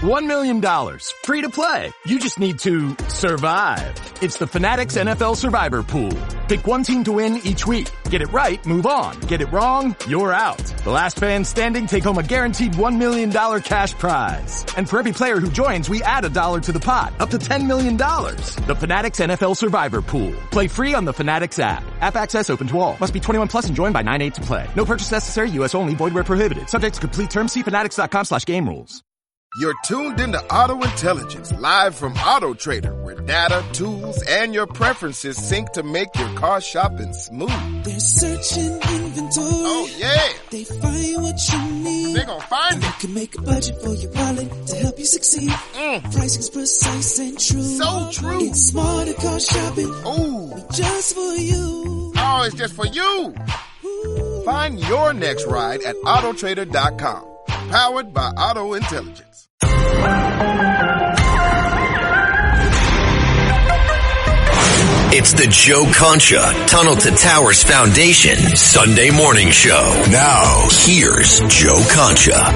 $1 million. Free to play. You just need to survive. It's the Fanatics NFL Survivor Pool. Pick one team to win each week. Get it right, move on. Get it wrong, you're out. The last fan standing take home a guaranteed $1 million cash prize. And for every player who joins, we add $1 to the pot, up to $10 million. The Fanatics NFL Survivor Pool. Play free on the Fanatics app. App access open to all. Must be 21 plus and joined by 9/8 to play. No purchase necessary. U.S. only. Void where prohibited. Subject to complete terms. See fanatics.com/game rules. You're tuned into Auto Intelligence, live from Auto Trader, where data, tools, and your preferences sync to make your car shopping smooth. They're searching inventory. Oh, yeah. They find what you need. They're gonna find it. You can make a budget for your wallet to help you succeed. Pricing's precise and true. So true. It's smarter car shopping. Ooh. Just for you. Oh, it's just for you. Ooh. Find your next ride at autotrader.com. Powered by Auto Intelligence. It's the Joe Concha Tunnel to Towers Foundation Sunday morning show. Now, here's Joe Concha.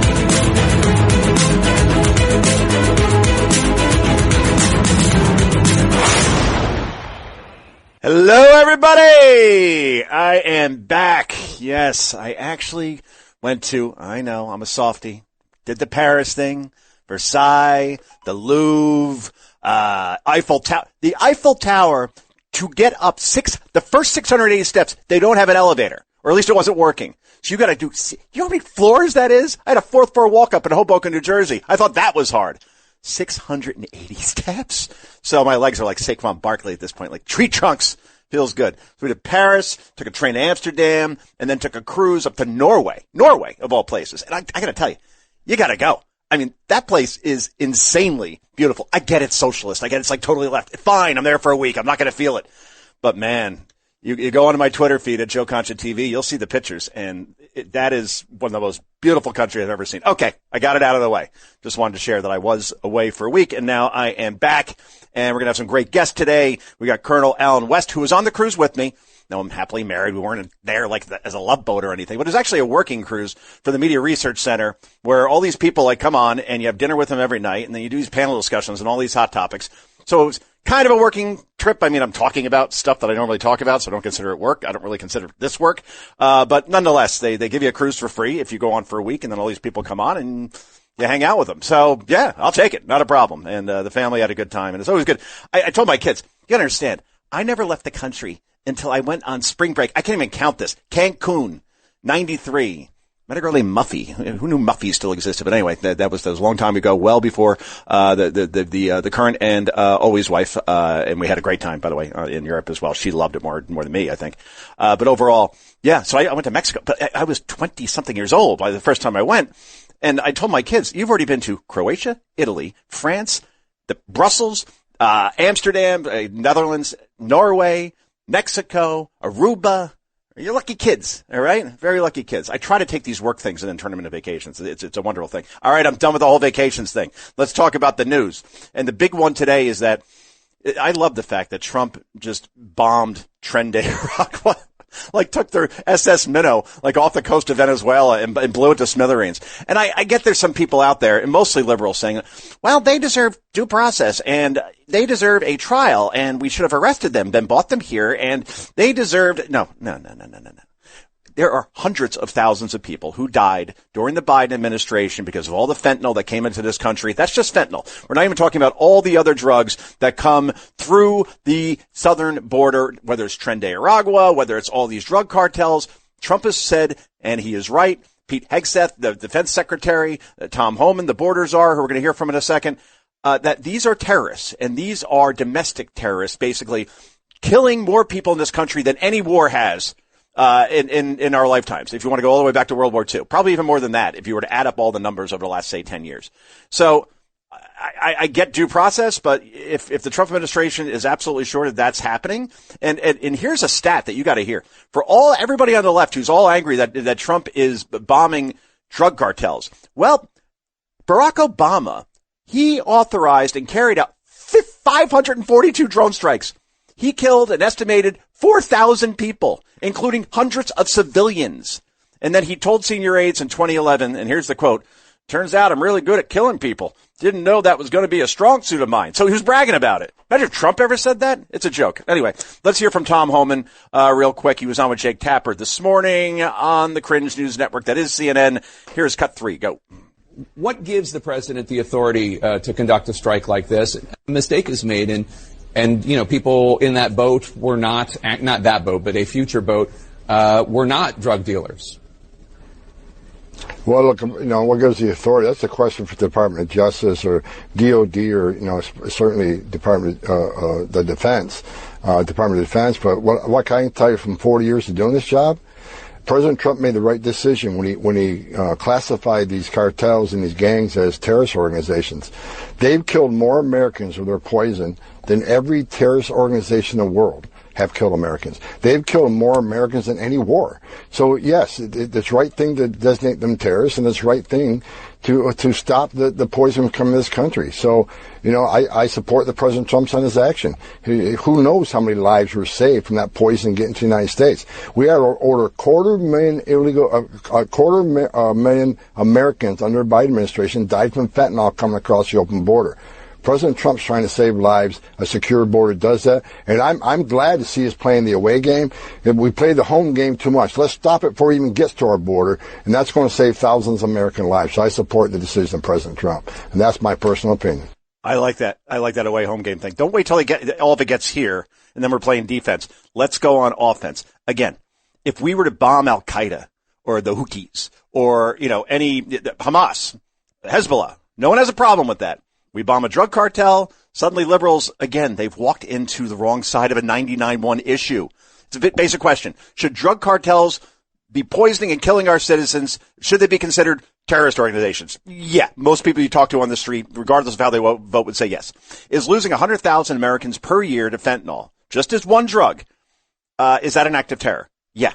Hello, everybody. I am back. Yes, I actually went to, I know, I'm a softie, did the Paris thing, Versailles, the Louvre, Eiffel Tower. The Eiffel Tower, to get up the first 680 steps, they don't have an elevator, or at least it wasn't working. So you gotta you know how many floors that is? I had a 4th floor walk up in Hoboken, New Jersey. I thought that was hard. 680 steps. So my legs are like Saquon Barkley at this point, like tree trunks. Feels good. So we did Paris, took a train to Amsterdam, and then took a cruise up to Norway. Norway, of all places. And I gotta tell you, you gotta go. I mean, that place is insanely beautiful. I get it's socialist. I get it's like totally left. Fine, I'm there for a week. I'm not gonna feel it. But man, you go onto my Twitter feed at Joe Concha TV, you'll see the pictures, and that is one of the most beautiful countries I've ever seen. Okay, I got it out of the way. Just wanted to share that I was away for a week, and now I am back, and we're going to have some great guests today. We got Colonel Alan West, who was on the cruise with me. Now, I'm happily married. We weren't there like as a love boat or anything, but it's actually a working cruise for the Media Research Center, where all these people like come on, and you have dinner with them every night, and then you do these panel discussions and all these hot topics. So it was kind of a working trip. I mean, I'm talking about stuff that I normally talk about, so I don't consider it work. I don't really consider this work. But nonetheless, they give you a cruise for free if you go on for a week, and then all these people come on and you hang out with them. So yeah, I'll take it. Not a problem. And the family had a good time, and it's always good. I told my kids, you gotta understand, I never left the country until I went on spring break. I can't even count this. Cancun, 93. Met a girl named Muffy. Who knew Muffy still existed? But anyway, that was a long time ago, well before the current and always wife. And we had a great time, by the way, in Europe as well. She loved it more than me, I think. But overall, yeah. So I went to Mexico, but I was 20 something years old by the first time I went. And I told my kids, you've already been to Croatia, Italy, France, Brussels, Amsterdam, Netherlands, Norway, Mexico, Aruba. You're lucky kids, all right? Very lucky kids. I try to take these work things and then turn them into vacations. It's a wonderful thing. All right, I'm done with the whole vacations thing. Let's talk about the news. And the big one today is that I love the fact that Trump just bombed Tren Rock. Like took their SS Minnow like off the coast of Venezuela and blew it to smithereens. And I get there's some people out there, and mostly liberals, saying, well, they deserve due process and they deserve a trial and we should have arrested them, then brought them here, and they deserved no. There are hundreds of thousands of people who died during the Biden administration because of all the fentanyl that came into this country. That's just fentanyl. We're not even talking about all the other drugs that come through the southern border, whether it's Tren de Aragua, whether it's all these drug cartels. Trump has said, and he is right, Pete Hegseth, the defense secretary, Tom Homan, the border czar, who we're going to hear from in a second, that these are terrorists, and these are domestic terrorists, basically killing more people in this country than any war has. In our lifetimes, if you want to go all the way back to World War II, probably even more than that, if you were to add up all the numbers over the last, say, 10 years. So I get due process, but if the Trump administration is absolutely sure that that's happening, and here's a stat that you got to hear for everybody on the left who's all angry that Trump is bombing drug cartels. Well, Barack Obama, he authorized and carried out 542 drone strikes. He killed an estimated 4,000 people, including hundreds of civilians. And then he told senior aides in 2011, and here's the quote, Turns out I'm really good at killing people. Didn't know that was going to be a strong suit of mine. So he was bragging about it. Imagine if Trump ever said that. It's a joke. Anyway, let's hear from Tom Homan real quick. He was on with Jake Tapper this morning on the Cringe News Network. That is CNN. Here's cut 3. Go. What gives the president the authority to conduct a strike like this? A mistake is made, and you know, people in that boat were not that boat, but a future boat were not drug dealers. Well, look, you know, what gives the authority? That's a question for the Department of Justice or DOD or, you know, certainly Department of Defense. But what can I tell you from 40 years of doing this job? President Trump made the right decision when he classified these cartels and these gangs as terrorist organizations. They've killed more Americans with their poison than every terrorist organization in the world have killed Americans. They've killed more Americans than any war. So yes, it's the right thing to designate them terrorists, and it's the right thing to stop the poison from coming to this country. So, you know, I support the President Trump's on his action. Who knows how many lives were saved from that poison getting to the United States? We had over a quarter million Americans under the Biden administration died from fentanyl coming across the open border. President Trump's trying to save lives. A secure border does that. And I'm glad to see us playing the away game. We play the home game too much. Let's stop it before it even gets to our border. And that's going to save thousands of American lives. So I support the decision of President Trump. And that's my personal opinion. I like that. I like that away home game thing. Don't wait till all of it gets here and then we're playing defense. Let's go on offense. Again, if we were to bomb Al Qaeda or the Houthis or, you know, any Hamas, Hezbollah, no one has a problem with that. We bomb a drug cartel. Suddenly liberals, again, they've walked into the wrong side of a 99-1 issue. It's a basic question. Should drug cartels be poisoning and killing our citizens? Should they be considered terrorist organizations? Yeah. Most people you talk to on the street, regardless of how they vote, would say yes. Is losing 100,000 Americans per year to fentanyl, just as one drug, is that an act of terror? Yeah.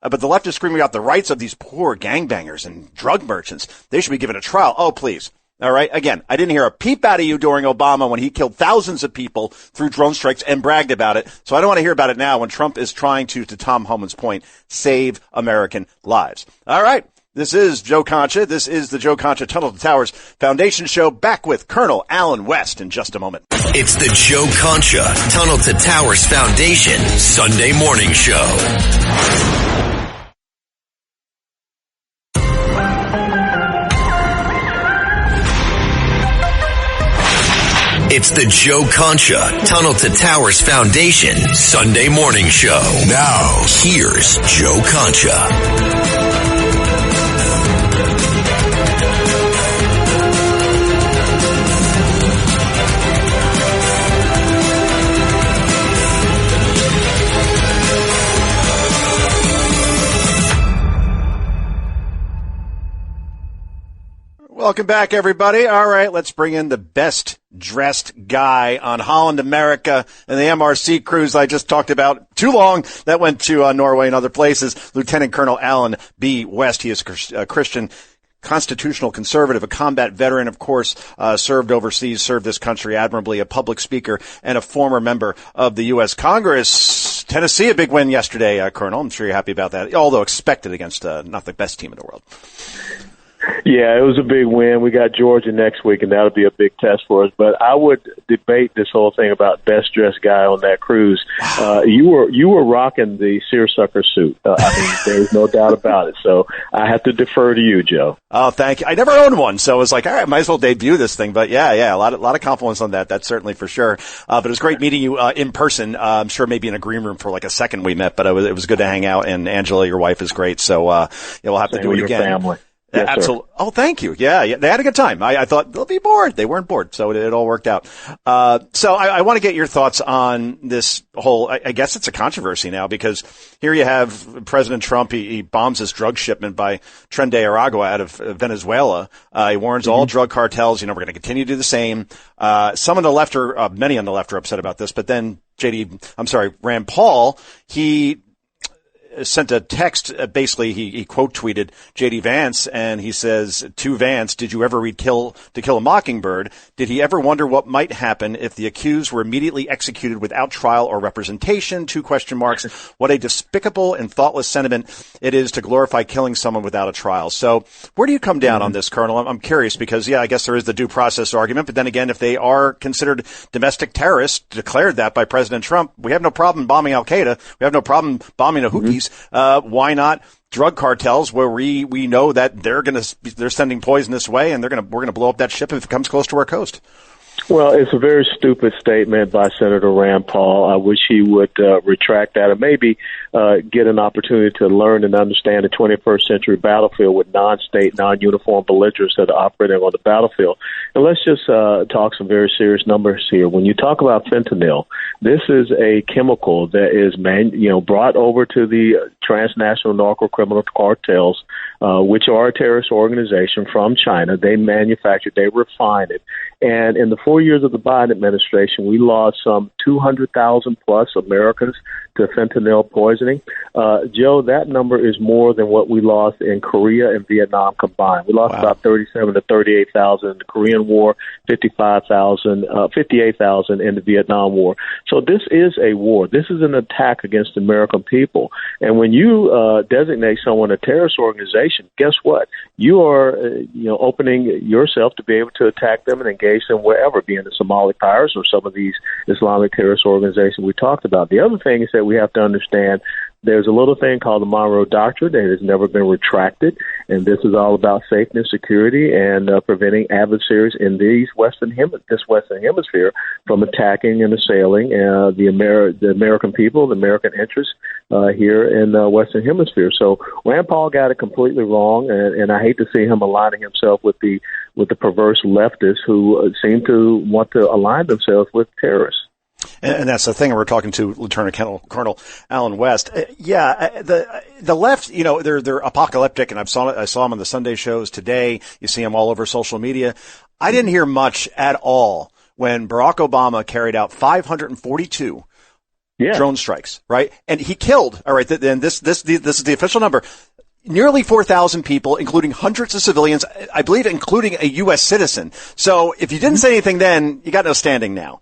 But the left is screaming out the rights of these poor gangbangers and drug merchants. They should be given a trial. Oh, please. All right. Again, I didn't hear a peep out of you during Obama when he killed thousands of people through drone strikes and bragged about it. So I don't want to hear about it now when Trump is trying to Tom Homan's point, save American lives. All right. This is Joe Concha. This is the Joe Concha Tunnel to Towers Foundation Show. Back with Colonel Alan West in just a moment. It's the Joe Concha Tunnel to Towers Foundation Sunday Morning Show. It's the Joe Concha Tunnel to Towers Foundation Sunday Morning Show. Now, here's Joe Concha. Welcome back, everybody. All right, let's bring in the best dressed guy on Holland America and the MRC cruise I just talked about too long. That went to Norway and other places. Lieutenant Colonel Alan B. West. He is a Christian constitutional conservative, a combat veteran, of course, served overseas, served this country admirably, a public speaker, and a former member of the U.S. Congress. Tennessee, a big win yesterday, Colonel. I'm sure you're happy about that, although expected against not the best team in the world. Yeah, it was a big win. We got Georgia next week, and that'll be a big test for us. But I would debate this whole thing about best dressed guy on that cruise. You were rocking the seersucker suit. I mean, there's no doubt about it. So I have to defer to you, Joe. Oh, thank you. I never owned one, so I was like, all right, might as well debut this thing. But yeah, a lot of compliments on that. That's certainly for sure. But it was great meeting you in person. I'm sure maybe in a green room for like a second we met, but it was good to hang out. And Angela, your wife, is great. So yeah, we'll have to do it again. Family. Yes, absolutely. Oh, thank you. Yeah, they had a good time. I thought they'll be bored. They weren't bored, so it all worked out. So I want to get your thoughts on this whole, I guess it's a controversy now, because here you have President Trump. He bombs this drug shipment by Tren de Aragua out of Venezuela. He warns all drug cartels, we're going to continue to do the same. Some on the left many on the left are upset about this, but then Rand Paul, he sent a text. Basically, he quote tweeted J.D. Vance, and he says to Vance, "Did you ever read To Kill a Mockingbird? Did he ever wonder what might happen if the accused were immediately executed without trial or representation? 2 question marks. What a despicable and thoughtless sentiment it is to glorify killing someone without a trial." So, where do you come down on this, Colonel? I'm curious because, I guess there is the due process argument, but then again, if they are considered domestic terrorists, declared that by President Trump, we have no problem bombing Al-Qaeda. We have no problem bombing the Houthis. Why not drug cartels where we know that they're sending poison this way and we're going to blow up that ship if it comes close to our coast? Well, it's a very stupid statement by Senator Rand Paul. I wish he would retract that, or maybe get an opportunity to learn and understand the 21st century battlefield with non-state, non-uniform belligerents that are operating on the battlefield. And let's just talk some very serious numbers here. When you talk about fentanyl, this is a chemical that is brought over to the transnational narco-criminal cartels, which are a terrorist organization from China. They manufacture, they refine it. And in the 4 years of the Biden administration, we lost some 200,000 plus Americans to fentanyl poisoning. Joe, that number is more than what we lost in Korea and Vietnam combined. We lost about 37 to 38,000 in the Korean War, 58,000 in the Vietnam War. So this is a war. This is an attack against the American people. And when you designate someone a terrorist organization, guess what? You are opening yourself to be able to attack them and engage them wherever, be it the Somali pirates or some of these Islamic terrorist organizations we talked about. The other thing is that we have to understand there's a little thing called the Monroe Doctrine that has never been retracted, and this is all about safety and security and preventing adversaries in this Western Hemisphere from attacking and assailing the American people, the American interests here in the Western Hemisphere. So Rand Paul got it completely wrong, and I hate to see him aligning himself with the perverse leftists who seem to want to align themselves with terrorists. And that's the thing. We're talking to Lieutenant Colonel Alan West. The left, they're apocalyptic, and I saw them on the Sunday shows today. You see them all over social media. I didn't hear much at all when Barack Obama carried out 542 drone strikes, right? And he killed. All right, then this is the official number. Nearly 4,000 people, including hundreds of civilians, I believe, including a U.S. citizen. So if you didn't say anything then, you got no standing now.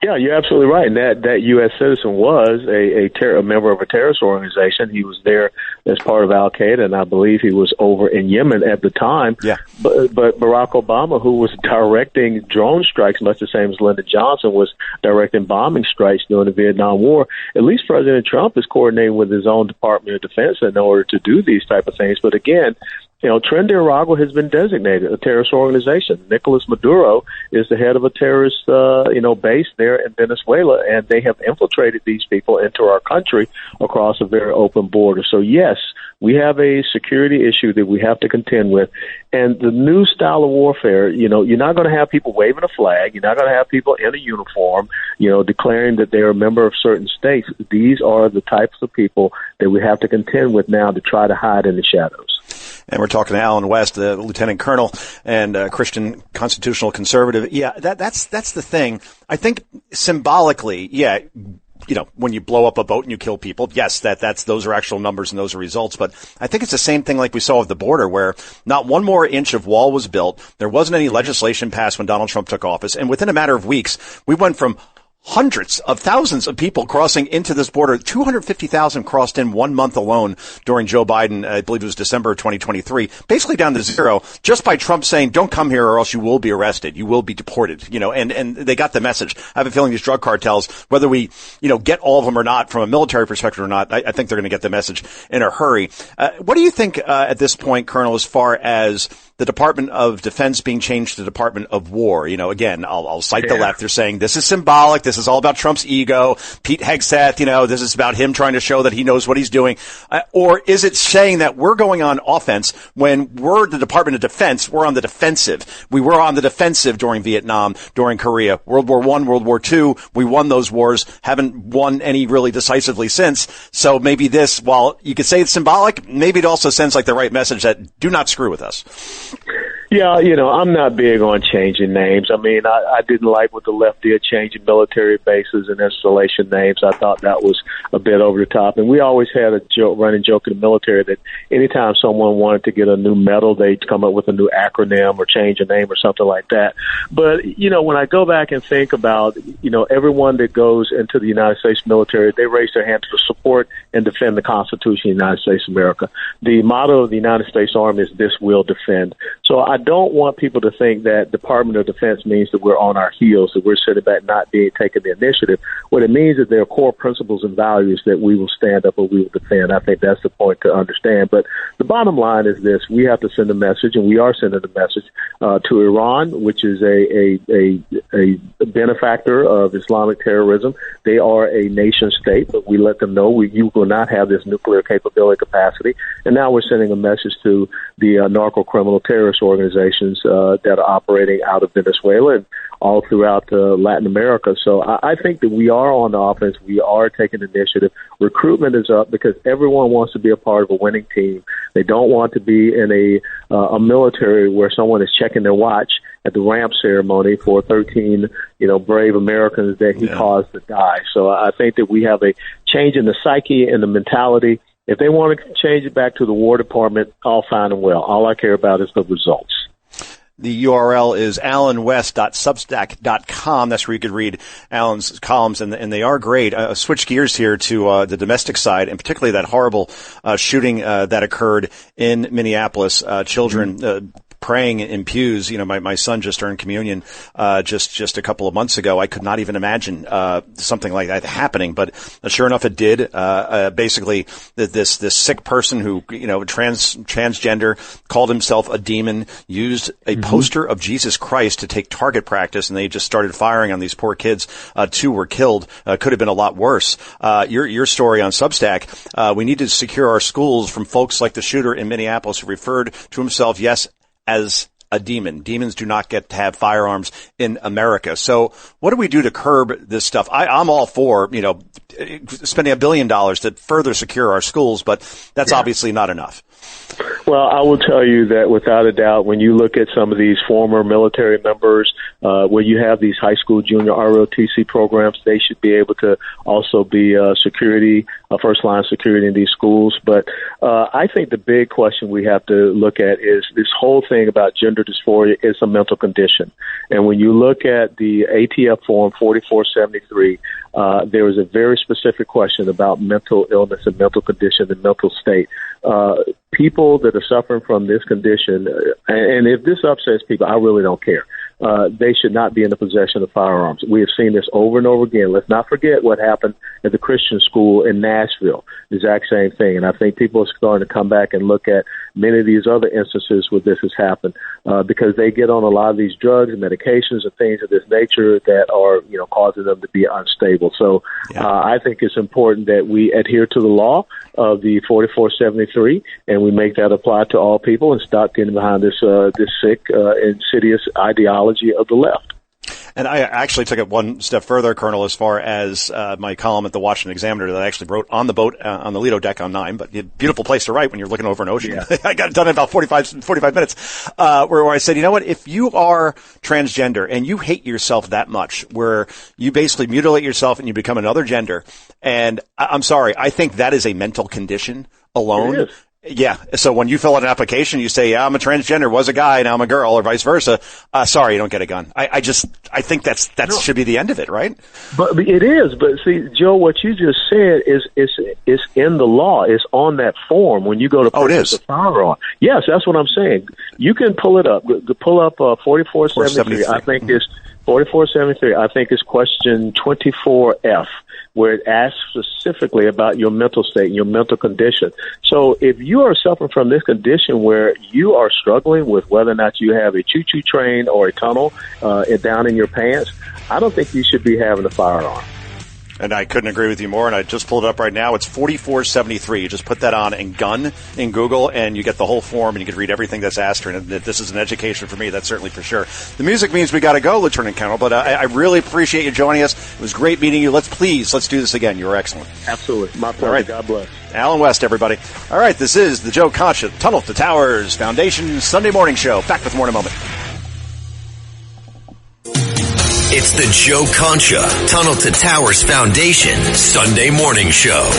Yeah, you're absolutely right. And that U.S. citizen was a member of a terrorist organization. He was there as part of Al-Qaeda, and I believe he was over in Yemen at the time. Yeah. But Barack Obama, who was directing drone strikes, much the same as Lyndon Johnson was directing bombing strikes during the Vietnam War, at least President Trump is coordinating with his own Department of Defense in order to do these type of things. But again, Tren de Aragua has been designated a terrorist organization. Nicolas Maduro is the head of a terrorist, base there in Venezuela, and they have infiltrated these people into our country across a very open border. So, yes, we have a security issue that we have to contend with. And the new style of warfare, you're not going to have people waving a flag. You're not going to have people in a uniform, declaring that they're a member of certain states. These are the types of people that we have to contend with now to try to hide in the shadows. And we're talking to Alan West, the Lieutenant Colonel and Christian constitutional conservative. Yeah, that's the thing. I think symbolically, when you blow up a boat and you kill people, yes, those are actual numbers and those are results. But I think it's the same thing like we saw with the border, where not one more inch of wall was built. There wasn't any legislation passed when Donald Trump took office. And within a matter of weeks, we went from hundreds of thousands of people crossing into this border. 250,000 crossed in 1 month alone during Joe Biden. I believe it was December of 2023, basically down to zero, just by Trump saying, don't come here or else you will be arrested. You will be deported, and they got the message. I have a feeling these drug cartels, whether we, get all of them or not from a military perspective or not, I think they're going to get the message in a hurry. What do you think, at this point, Colonel, as far as the Department of Defense being changed to the Department of War? Again, I'll cite the left. They're saying this is symbolic. This is all about Trump's ego. Pete Hegseth, this is about him trying to show that he knows what he's doing. Or is it saying that we're going on offense when we're the Department of Defense? We're on the defensive. We were on the defensive during Vietnam, during Korea, World War I, World War II. We won those wars, haven't won any really decisively since. So maybe this, while you could say it's symbolic, maybe it also sends like the right message that do not screw with us. Yeah, I'm not big on changing names. I mean, I didn't like what the left did, changing military bases and installation names. I thought that was a bit over the top. And we always had a running joke in the military that anytime someone wanted to get a new medal, they'd come up with a new acronym or change a name or something like that. But, when I go back and think about, everyone that goes into the United States military, they raise their hand to support and defend the Constitution of the United States of America. The motto of the United States Army is "This will defend." So I don't want people to think that Department of Defense means that we're on our heels, that we're sitting back not taking the initiative. What it means is there are core principles and values that we will stand up and we will defend. I think that's the point to understand. But the bottom line is this: we have to send a message, and we are sending a message to Iran, which is a benefactor of Islamic terrorism. They are a nation state, but we let them know you will not have this nuclear capability capacity. And now we're sending a message to the narco-criminal terrorist organizations that are operating out of Venezuela and all throughout Latin America. So I think that we are on the offense. We are taking initiative. Recruitment is up because everyone wants to be a part of a winning team. They don't want to be in a military where someone is checking their watch at the ramp ceremony for 13, brave Americans that he caused to die. So I think that we have a change in the psyche and the mentality. If they want to change it back to the War Department, all fine and well. All I care about is the results. The URL is alanwest.substack.com. That's where you could read Alan's columns, and they are great. Switch gears here to the domestic side, and particularly that horrible shooting that occurred in Minneapolis. Children praying in pews. My son just earned communion just a couple of months ago. I could not even imagine something like that happening, but sure enough, it did. Basically, this sick person who transgender, called himself a demon, used a poster of Jesus Christ to take target practice, and they just started firing on these poor kids. 2 were killed. Could have been a lot worse. Your story on Substack. We need to secure our schools from folks like the shooter in Minneapolis who referred to himself, as a demon. Demons do not get to have firearms in America. So what do we do to curb this stuff? I'm all for, spending $1 billion to further secure our schools, but that's obviously not enough. Well, I will tell you that without a doubt, when you look at some of these former military members, where you have these high school junior ROTC programs, they should be able to also be security, first-line security in these schools. But I think the big question we have to look at is this whole thing about gender dysphoria is a mental condition. And when you look at the ATF form 4473, there is a very specific question about mental illness and mental condition and mental state. People that are suffering from this condition, and if this upsets people, I really don't care. They should not be in the possession of firearms. We have seen this over and over again. Let's not forget what happened at the Christian school in Nashville. The exact same thing. And I think people are starting to come back and look at many of these other instances where this has happened because they get on a lot of these drugs and medications and things of this nature that are, causing them to be unstable. So I think it's important that we adhere to the law of the 4473 and we make that apply to all people and stop getting behind this sick, insidious ideology of the left. And I actually took it one step further, Colonel, as far as my column at the Washington Examiner that I actually wrote on the boat on the Lido deck on 9. But beautiful place to write when you're looking over an ocean. Yeah. I got it done in about 45 minutes, where I said, you know what, if you are transgender and you hate yourself that much, where you basically mutilate yourself and you become another gender, and I'm sorry, I think that is a mental condition alone. It is. Yeah. So when you fill out an application, you say, I'm a transgender, was a guy, now I'm a girl, or vice versa. Sorry, you don't get a gun. I think that should be the end of it, right? But it is. But see, Joe, what you just said is in the law. It's on that form when you go to purchase a firearm. Yes, that's what I'm saying. You can pull it up. Pull up 4473. I think it's 4473. I think it's question 24F. Where it asks specifically about your mental state and your mental condition. So if you are suffering from this condition where you are struggling with whether or not you have a choo-choo train or a tunnel down in your pants, I don't think you should be having a firearm. And I couldn't agree with you more, and I just pulled it up right now. It's 4473. You just put that on and gun in Google, and you get the whole form, and you can read everything that's asked. And this is an education for me, that's certainly for sure. The music means we got to go, Lieutenant Colonel, but I really appreciate you joining us. It was great meeting you. Let's do this again. You were excellent. Absolutely. My pleasure. All right. God bless. Alan West, everybody. All right, this is the Joe Concha Tunnel to Towers Foundation Sunday morning show. Back with more in a moment. It's the Joe Concha Tunnel to Towers Foundation Sunday morning show.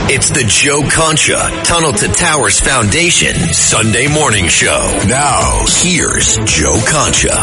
It's the Joe Concha Tunnel to Towers Foundation Sunday morning show. Now, here's Joe Concha.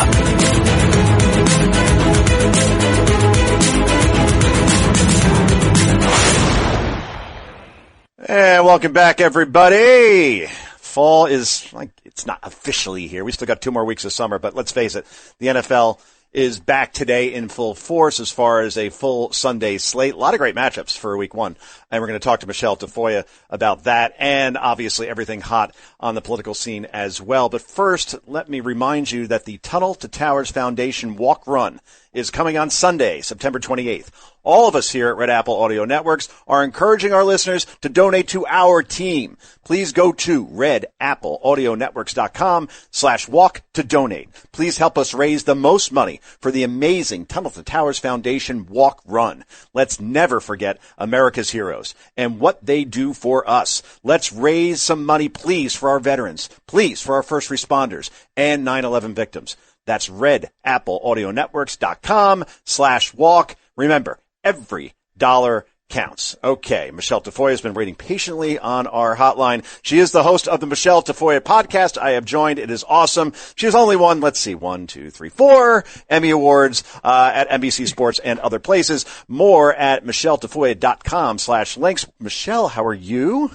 And welcome back, everybody. Fall is, it's not officially here. We still got 2 more weeks of summer, but let's face it, the NFL is back today in full force as far as a full Sunday slate. A lot of great matchups for week 1. And we're going to talk to Michelle Tafoya about that and obviously everything hot on the political scene as well. But first, let me remind you that the Tunnel to Towers Foundation Walk Run is coming on Sunday, September 28th. All of us here at Red Apple Audio Networks are encouraging our listeners to donate to our team. Please go to redappleaudionetworks.com/walk to donate. Please help us raise the most money for the amazing Tunnel to Towers Foundation Walk Run. Let's never forget America's heroes and what they do for us. Let's raise some money, please, for our veterans, please, for our first responders and 9/11 victims. That's redappleaudionetworks.com/walk. Remember, every dollar counts. Okay, Michelle Tafoya has been waiting patiently on our hotline. She is the host of the Michelle Tafoya podcast. I have joined. It is awesome. She has only won, 4 Emmy Awards at NBC Sports and other places. More at michelletafoya.com/links. Michelle, how are you?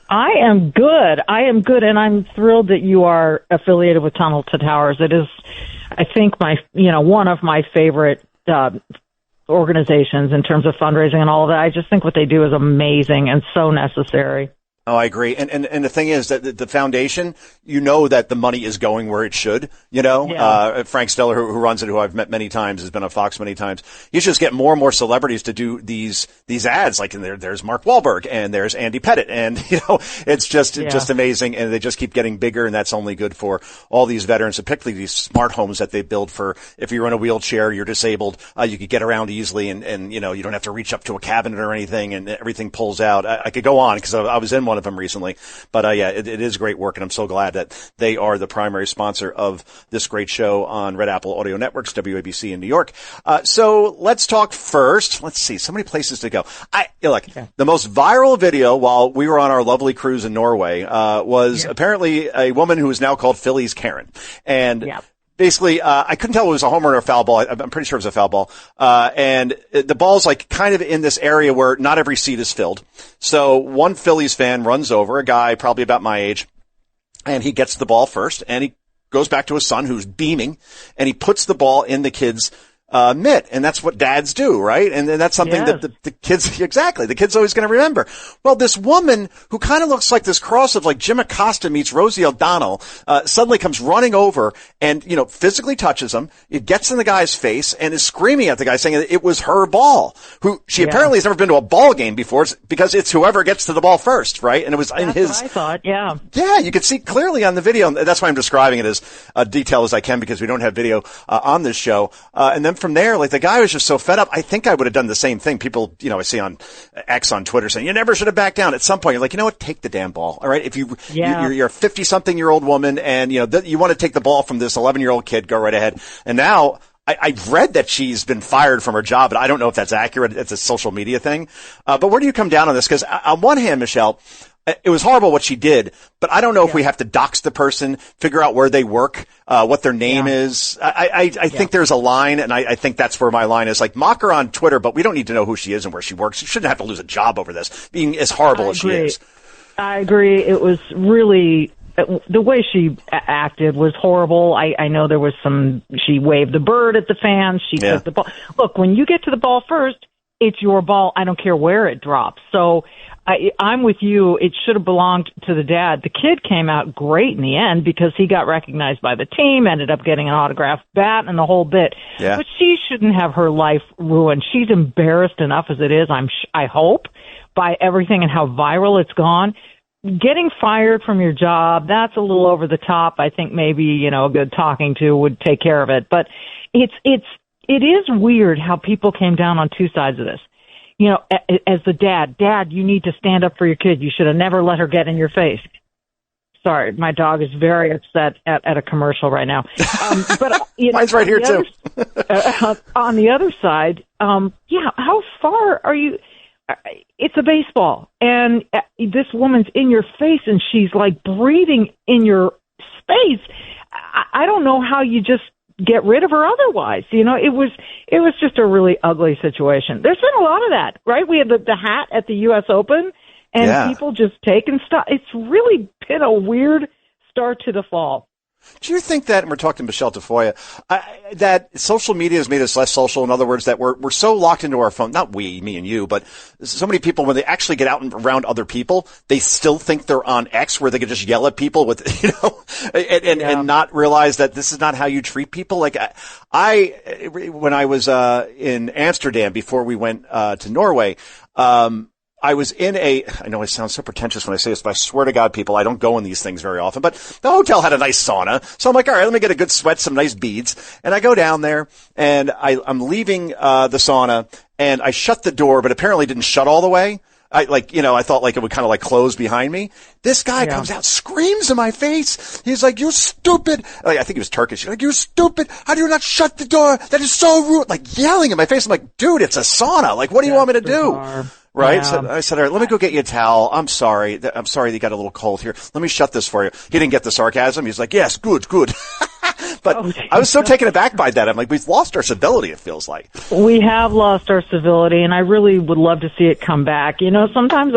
I am good. And I'm thrilled that you are affiliated with Tunnel to Towers. It is, I think, one of my favorite organizations in terms of fundraising and all of that. I just think what they do is amazing and so necessary. Oh, I agree. And the thing is that the foundation, you know that the money is going where it should, you know. Yeah. Frank Steller, who runs it, who I've met many times, has been on Fox many times. You just get more and more celebrities to do these ads. Like there's Mark Wahlberg and there's Andy Pettit, and it's just amazing. And they just keep getting bigger, and that's only good for all these veterans, and particularly these smart homes that they build for if you're in a wheelchair, you're disabled, you could get around easily, and you don't have to reach up to a cabinet or anything, and everything pulls out. I could go on because I was in one of them recently, but it is great work, and I'm so glad that they are the primary sponsor of this great show on Red Apple Audio Networks, WABC in New York. So let's talk first. Let's see, so many places to go. The most viral video while we were on our lovely cruise in Norway was apparently a woman who is now called Philly's Karen, and basically, I couldn't tell if it was a home run or a foul ball. I'm pretty sure it was a foul ball. And the ball's kind of in this area where not every seat is filled. So one Phillies fan runs over, a guy probably about my age, and he gets the ball first, and he goes back to his son who's beaming, and he puts the ball in the kid's mitt, and that's what dads do, right? And that's something that the kids, the kid's always going to remember. Well, this woman who kind of looks like this cross of Jim Acosta meets Rosie O'Donnell, suddenly comes running over and, physically touches him. It gets in the guy's face and is screaming at the guy saying that it was her ball, who she apparently has never been to a ball game before because it's whoever gets to the ball first, right? And it was in his, what I thought, yeah. Yeah, you could see clearly on the video. And that's why I'm describing it as detailed as I can because we don't have video on this show. And then from there, the guy was just so fed up. I think I would have done the same thing. People, I see on X on Twitter saying, you never should have backed down. At some point, you're like, you know what? Take the damn ball. All right. If you're a 50-something-year-old woman and, you want to take the ball from this 11-year-old kid, go right ahead. And now I've read that she's been fired from her job, but I don't know if that's accurate. It's a social media thing. But where do you come down on this? Because on one hand, Michelle, it was horrible what she did, but I don't know if we have to dox the person, figure out where they work, what their name is. I think there's a line, and I think that's where my line is. Mock her on Twitter, but we don't need to know who she is and where she works. She shouldn't have to lose a job over this, being as horrible as she is. I agree. It was really, the way she acted was horrible. I know there was she waved the bird at the fans. She took the ball. Look, when you get to the ball first, it's your ball. I don't care where it drops. So I'm with you. It should have belonged to the dad. The kid came out great in the end because he got recognized by the team, ended up getting an autographed bat and the whole bit. Yeah. But she shouldn't have her life ruined. She's embarrassed enough as it is, I hope, by everything and how viral it's gone. getting fired from your job, that's a little over the top. I think maybe, a good talking to would take care of it. But it is weird how people came down on two sides of this. As the dad, you need to stand up for your kid. You should have never let her get in your face. Sorry, my dog is very upset at a commercial right now. But mine's right here too. On the other side, how far are you? It's a baseball, and this woman's in your face, and she's like breathing in your space. I don't know how you just get rid of her otherwise. It was just a really ugly situation. There's been a lot of that, right? We had the hat at the U.S. Open, and people just taking stuff. It's really been a weird start to the fall. Do you think that, and we're talking to Michelle Tafoya, that social media has made us less social? In other words, that we're so locked into our phone, not we, me and you, but so many people, when they actually get out and around other people, they still think they're on X, where they could just yell at people with, and not realize that this is not how you treat people. Like when I was in Amsterdam before we went to Norway, I was I know I sound so pretentious when I say this, but I swear to God, people, I don't go in these things very often, but the hotel had a nice sauna. So I'm like, all right, let me get a good sweat, some nice beads. And I go down there and I'm leaving, the sauna, and I shut the door, but apparently didn't shut all the way. I thought like it would kind of like close behind me. This guy comes out, screams in my face. He's like, "You're stupid." I think he was Turkish. He's like, "You're stupid. How do you not shut the door? That is so rude." Like yelling in my face. I'm like, dude, it's a sauna. Like, what do you want me to do? Right? Yeah. So I said, all right, let me go get you a towel. I'm sorry that you got a little cold here. Let me shut this for you. He didn't get the sarcasm. He's like, yes, good. But I was so taken aback by that. I'm like, we've lost our civility, it feels like. We have lost our civility, and I really would love to see it come back. Sometimes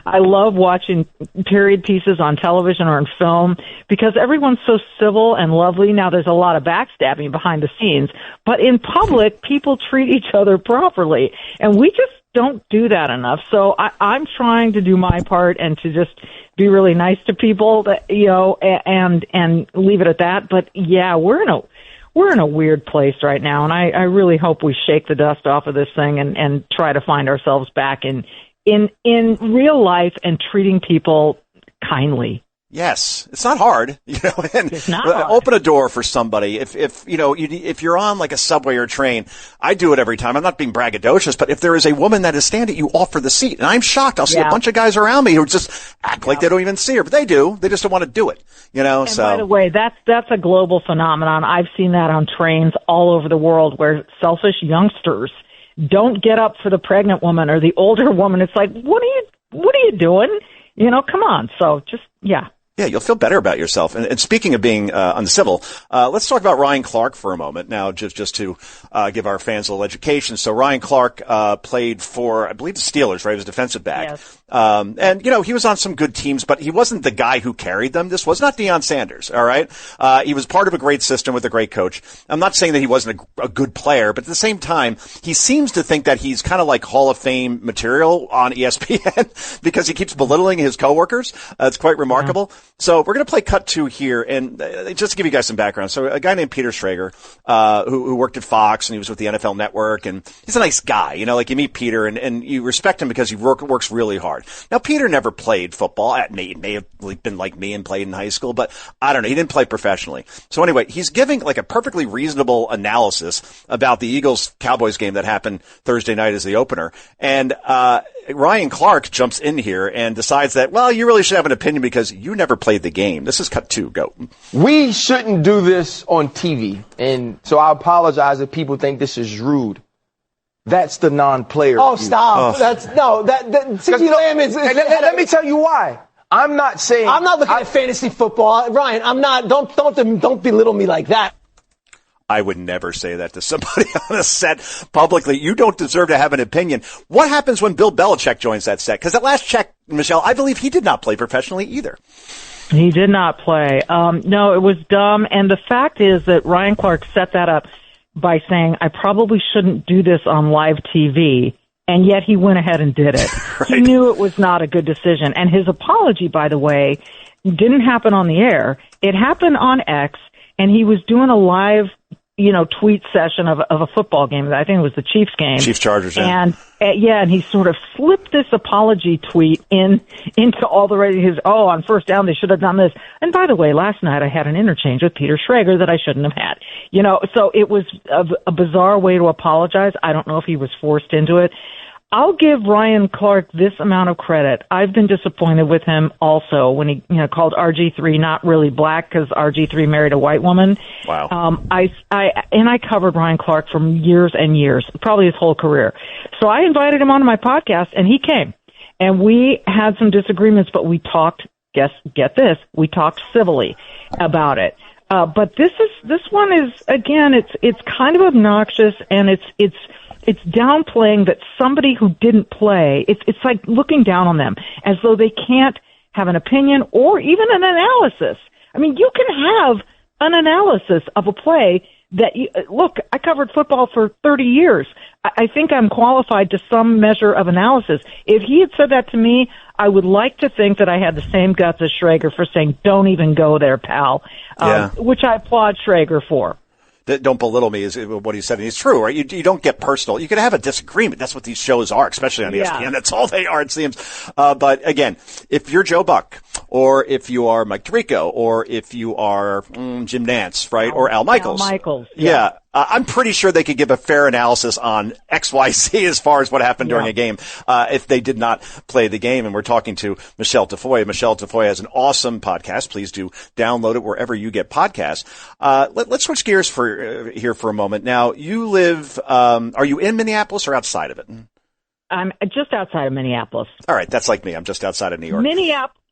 I love watching period pieces on television or in film because everyone's so civil and lovely. Now, there's a lot of backstabbing behind the scenes, but in public, people treat each other properly, and we just don't do that enough. So I'm trying to do my part and to just be really nice to people, and leave it at that. But yeah, we're in a weird place right now, and I really hope we shake the dust off of this thing and try to find ourselves back in real life and treating people kindly. Yes, it's not hard, and it's not hard. Open a door for somebody. If you're on like a subway or a train, I do it every time. I'm not being braggadocious, but if there is a woman that is standing, you offer the seat. And I'm shocked. I'll see a bunch of guys around me who just act like they don't even see her, but they do. They just don't want to do it, And so, by the way, that's a global phenomenon. I've seen that on trains all over the world where selfish youngsters don't get up for the pregnant woman or the older woman. It's like, what are you doing? Come on. So just, Yeah, you'll feel better about yourself. And speaking of being uncivil, let's talk about Ryan Clark for a moment now, just to give our fans a little education. So Ryan Clark played for, I believe, the Steelers, right? He was a defensive back. Yes. And he was on some good teams, but he wasn't the guy who carried them. This was not Deion Sanders, all right? He was part of a great system with a great coach. I'm not saying that he wasn't a good player, but at the same time, he seems to think that he's kind of like Hall of Fame material on ESPN because he keeps belittling his coworkers. It's quite remarkable. Yeah. So we're going to play cut 2 here, and just to give you guys some background. So a guy named Peter Schrager, who worked at Fox, and he was with the NFL Network, and he's a nice guy. Like you meet Peter, and you respect him because he works really hard. Now, Peter never played football. May have been like me and played in high school, but I don't know. He didn't play professionally. So anyway, he's giving like a perfectly reasonable analysis about the Eagles-Cowboys game that happened Thursday night as the opener. And Ryan Clark jumps in here and decides that, well, you really should have an opinion because you never played the game. This is cut 2. Go. We shouldn't do this on TV. And so I apologize if people think this is rude. That's the non-player. Oh, stop. Oh. Let me tell you why. I'm not looking at fantasy football. Ryan, I'm not. Don't belittle me like that. I would never say that to somebody on a set publicly. You don't deserve to have an opinion. What happens when Bill Belichick joins that set? Because at last check, Michelle, I believe he did not play professionally either. He did not play. No, it was dumb. And the fact is that Ryan Clark set that up by saying, I probably shouldn't do this on live TV. And yet he went ahead and did it. Right. He knew it was not a good decision. And his apology, by the way, didn't happen on the air. It happened on X, and he was doing a live tweet session of a football game. I think it was the Chiefs game. Chiefs Chargers, yeah. And he sort of slipped this apology tweet into all the his, on first down they should have done this. And by the way, last night I had an interchange with Peter Schrager that I shouldn't have had. So it was a bizarre way to apologize. I don't know if he was forced into it. I'll give Ryan Clark this amount of credit. I've been disappointed with him also when he called RG3 not really black because RG3 married a white woman. Wow. I covered Ryan Clark for years and years, probably his whole career. So I invited him onto my podcast, and he came. And we had some disagreements, but we talked, get this, we talked civilly about it. But this one is, again, it's kind of obnoxious, and it's downplaying that somebody who didn't play, it's like looking down on them as though they can't have an opinion or even an analysis. I mean, you can have an analysis of a play that, look, I covered football for 30 years. I think I'm qualified to some measure of analysis. If he had said that to me, I would like to think that I had the same guts as Schrager for saying, don't even go there, pal, which I applaud Schrager for. Don't belittle me is what he said. And it's true, right? You don't get personal. You can have a disagreement. That's what these shows are, especially on ESPN. That's all they are, it seems. But again, if you're Joe Buck, or if you are Mike Tirico, or if you are Jim Nantz, right? Or Al Michaels. Al Michaels. Yeah. I'm pretty sure they could give a fair analysis on XYZ as far as what happened during a game, if they did not play the game. And we're talking to Michelle Tafoya. Michelle Tafoya has an awesome podcast. Please do download it wherever you get podcasts. Let's switch gears here for a moment. Now, you live, are you in Minneapolis or outside of it? I'm just outside of Minneapolis. All right. That's like me. I'm just outside of New York.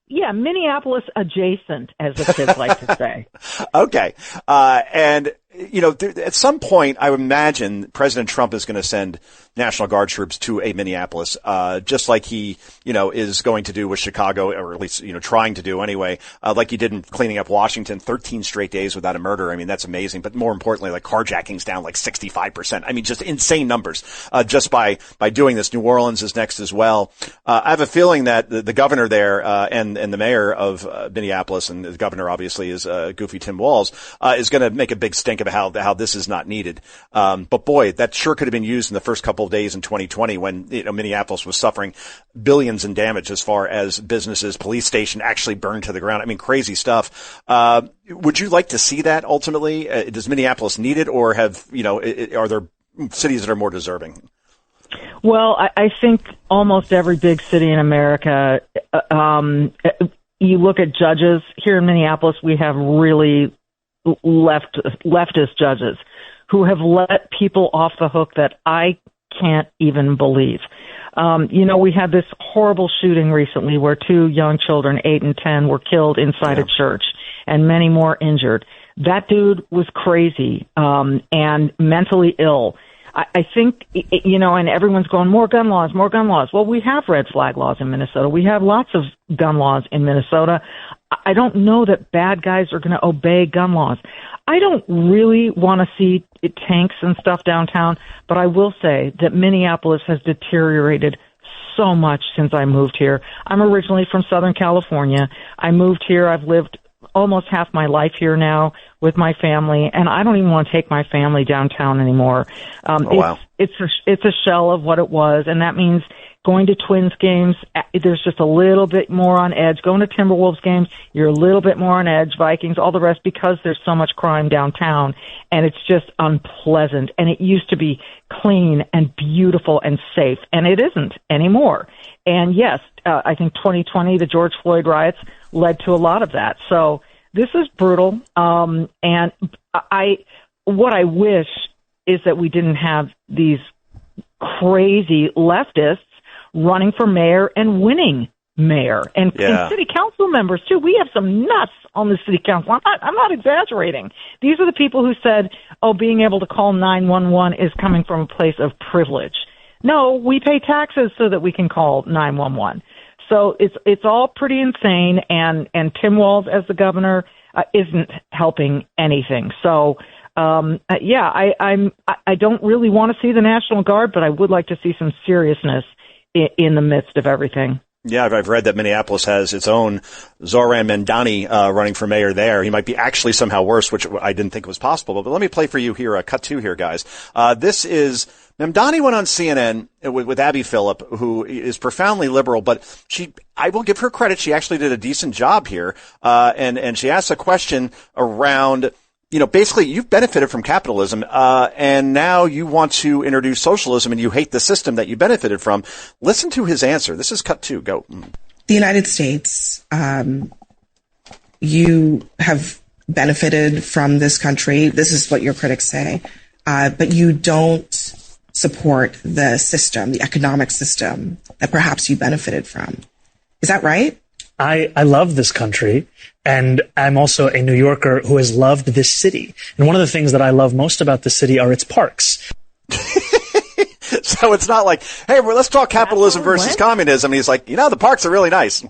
Minneapolis adjacent, as the kids like to say. Okay. And at some point, I would imagine President Trump is going to send National Guard troops to Minneapolis, just like he, is going to do with Chicago, or at least, trying to do anyway, like he did in cleaning up Washington, 13 straight days without a murder. I mean, that's amazing. But more importantly, like carjackings down like 65%. I mean, just insane numbers, just by doing this. New Orleans is next as well. I have a feeling that the governor there, and the mayor of Minneapolis, and the governor obviously is, goofy Tim Walz, is going to make a big stink of how this is not needed. But boy, that sure could have been used in the first couple of days in 2020 when, Minneapolis was suffering billions in damage as far as businesses, police station actually burned to the ground. I mean, crazy stuff. Would you like to see that ultimately? Does Minneapolis need it, or are there cities that are more deserving? Well, I think almost every big city in America, you look at judges here in Minneapolis, we have really leftist judges who have let people off the hook that I can't even believe. We had this horrible shooting recently where 2 young children, 8 and 10, were killed inside a church and many more injured. That dude was crazy, and mentally ill. I think, and everyone's going, more gun laws. Well, we have red flag laws in Minnesota. We have lots of gun laws in Minnesota. I don't know that bad guys are going to obey gun laws. I don't really want to see tanks and stuff downtown, but I will say that Minneapolis has deteriorated so much since I moved here. I'm originally from Southern California. I moved here. I've lived almost half my life here now with my family, and I don't even want to take my family downtown anymore. Wow. It's a shell of what it was, and that means going to Twins games, there's just a little bit more on edge. Going to Timberwolves games, you're a little bit more on edge. Vikings, all the rest, because there's so much crime downtown, and it's just unpleasant. And it used to be clean and beautiful and safe, and it isn't anymore. And yes, I think 2020, the George Floyd riots, led to a lot of that. So this is brutal. And what I wish is that we didn't have these crazy leftists running for mayor and winning mayor and city council members too. We have some nuts on the city council. I'm not exaggerating. These are the people who said, being able to call 911 is coming from a place of privilege. No, we pay taxes so that we can call 911. So it's all pretty insane, and Tim Walz as the governor isn't helping anything. So I don't really want to see the National Guard, but I would like to see some seriousness in the midst of everything. Yeah, I've read that Minneapolis has its own Zoran Mamdani running for mayor there. He might be actually somehow worse, which I didn't think was possible. But let me play for you here, cut two here, guys. This is Mamdani went on CNN with Abby Phillip, who is profoundly liberal, but I will give her credit. She actually did a decent job here. And she asked a question around, basically you've benefited from capitalism, and now you want to introduce socialism and you hate the system that you benefited from. Listen to his answer. This is cut two. Go. The United States, you have benefited from this country. This is what your critics say. But you don't support the system, the economic system that perhaps you benefited from. Is that right? I love this country, and I'm also a New Yorker who has loved this city. And one of the things that I love most about the city are its parks. So it's not like, hey, well, let's talk capitalism versus communism. And he's like, the parks are really nice.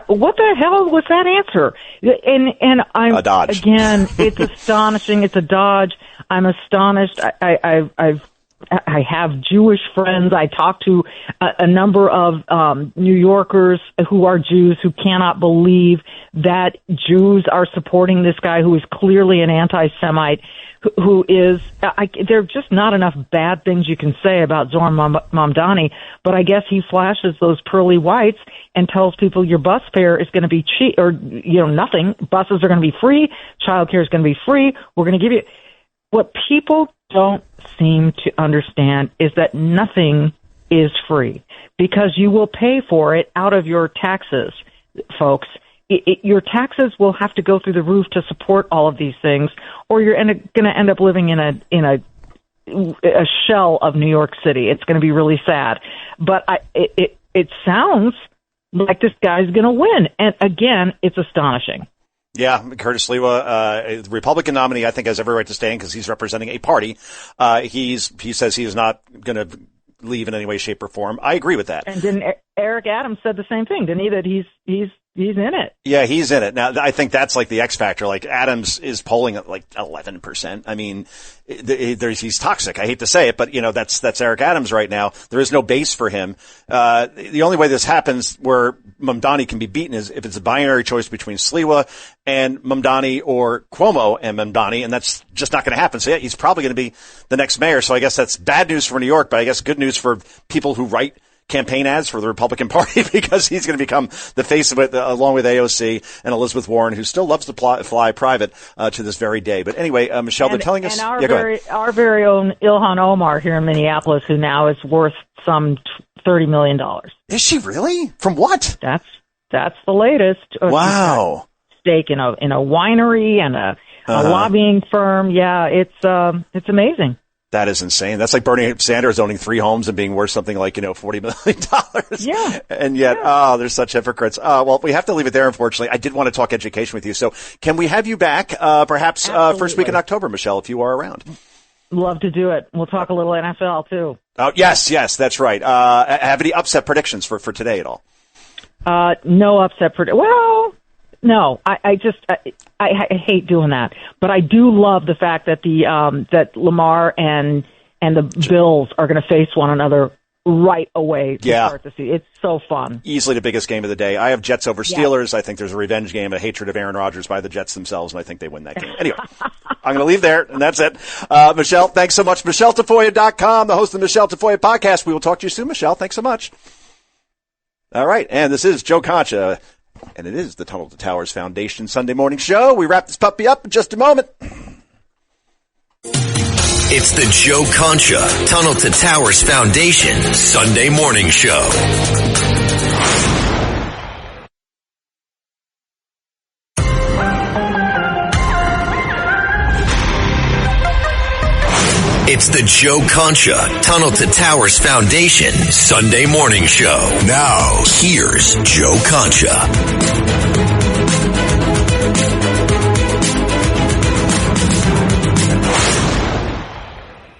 What the hell was that answer? And I'm a dodge. Again, it's astonishing. It's a dodge. I'm astonished. I have Jewish friends. I talk to a number of New Yorkers who are Jews who cannot believe that Jews are supporting this guy who is clearly an anti-Semite, who is, there are just not enough bad things you can say about Zoran Mamdani, but I guess he flashes those pearly whites and tells people your bus fare is going to be cheap, or, nothing. Buses are going to be free. Childcare is going to be free. We're going to give you. What people don't seem to understand is that nothing is free, because you will pay for it out of your taxes, folks. Your taxes will have to go through the roof to support all of these things, or you're going to end up living in a shell of New York City. It's going to be really sad. But it sounds like this guy's going to win. And again, it's astonishing. Yeah, Curtis Sliwa, Republican nominee, I think has every right to stay in because he's representing a party. He says he is not going to leave in any way, shape, or form. I agree with that. And didn't Eric Adams said the same thing, didn't he? That he's in it. Yeah, he's in it. Now, I think that's like the X factor. Like Adams is polling at like 11%. I mean, he's toxic. I hate to say it, but that's Eric Adams right now. There is no base for him. The only way this happens where Mamdani can be beaten is if it's a binary choice between Sliwa and Mamdani or Cuomo and Mamdani, and that's just not going to happen. So yeah, he's probably going to be the next mayor. So I guess that's bad news for New York, but I guess good news for people who write campaign ads for the Republican Party, because he's going to become the face of it, along with AOC and Elizabeth Warren, who still loves to fly private to this very day. But anyway, Michelle, they're telling us. And our very own Ilhan Omar here in Minneapolis, who now is worth some $30 million. Is she really? From what? That's the latest. Wow. Stake in a winery and a lobbying firm. Yeah, it's amazing. That is insane. That's like Bernie Sanders owning 3 homes and being worth something like, $40 million. Yeah. And yet, they're such hypocrites. Well, we have to leave it there, unfortunately. I did want to talk education with you. So can we have you back, perhaps, first week in October, Michelle, if you are around? Love to do it. We'll talk a little NFL too. Oh, yes, that's right. Have any upset predictions for today at all? No upset well, no, I hate doing that, but I do love the fact that that Lamar and the Bills are going to face one another right away to start the season. It's so fun. Easily the biggest game of the day. I have Jets over Steelers. I think there's a revenge game, a hatred of Aaron Rodgers by the Jets themselves, and I think they win that game. Anyway, I'm going to leave there, and that's it. Michelle, thanks so much. MichelleTafoya.com, the host of the Michelle Tafoya podcast. We will talk to you soon, Michelle. Thanks so much. All right, and this is Joe Concha. And it is the Tunnel to Towers Foundation Sunday morning show. We wrap this puppy up in just a moment. It's the Joe Concha Tunnel to Towers Foundation Sunday morning show. It's the Joe Concha Tunnel to Towers Foundation Sunday morning show. Now, here's Joe Concha.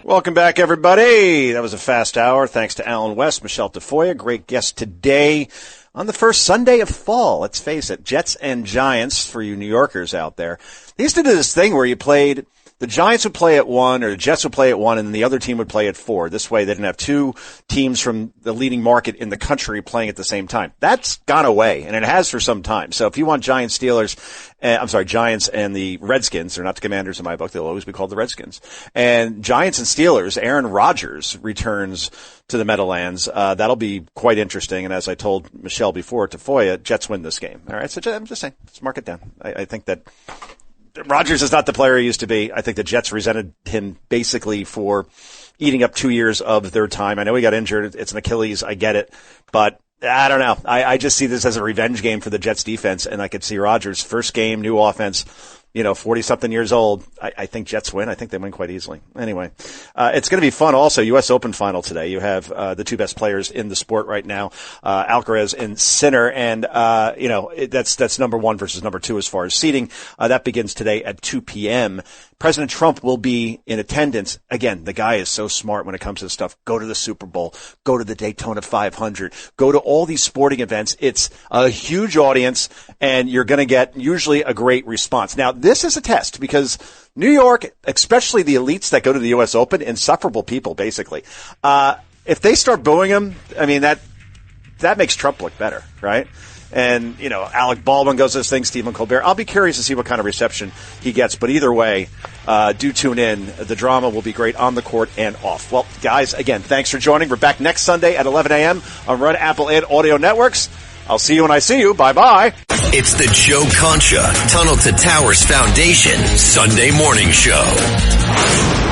Welcome back, everybody. That was a fast hour. Thanks to Alan West, Michelle Tafoya. Great guest today on the first Sunday of fall. Let's face it, Jets and Giants for you New Yorkers out there. They used to do this thing where you played the Giants would play at 1 or the Jets would play at 1 and the other team would play at 4. This way they didn't have two teams from the leading market in the country playing at the same time. That's gone away, and it has for some time. So if you want Giants and the Redskins, they're not the Commanders in my book, they'll always be called the Redskins. And Giants and Steelers, Aaron Rodgers returns to the Meadowlands. That'll be quite interesting. And as I told Michelle before, Tafoya, Jets win this game. All right. So I'm just saying, let's mark it down. I think that Rodgers is not the player he used to be. I think the Jets resented him basically for eating up 2 years of their time. I know he got injured. It's an Achilles. I get it. But I don't know. I just see this as a revenge game for the Jets defense. And I could see Rodgers' first game, new offense, 40-something years old. I think Jets win. I think they win quite easily. Anyway, it's going to be fun also. U.S. Open final today. You have the two best players in the sport right now, Alcaraz and Sinner. And, that's number 1 versus number 2 as far as seeding. That begins today at 2 p.m. President Trump will be in attendance. Again, the guy is so smart when it comes to this stuff. Go to the Super Bowl. Go to the Daytona 500. Go to all these sporting events. It's a huge audience, and you're going to get usually a great response. Now, this is a test because New York, especially the elites that go to the U.S. Open, insufferable people, basically. If they start booing him, I mean, that makes Trump look better, right? And, Alec Baldwin goes to this thing, Stephen Colbert. I'll be curious to see what kind of reception he gets. But either way, do tune in. The drama will be great on the court and off. Well, guys, again, thanks for joining. We're back next Sunday at 11 a.m. on Run, Apple, and Audio Networks. I'll see you when I see you. Bye-bye. It's the Joe Concha Tunnel to Towers Foundation Sunday Morning Show.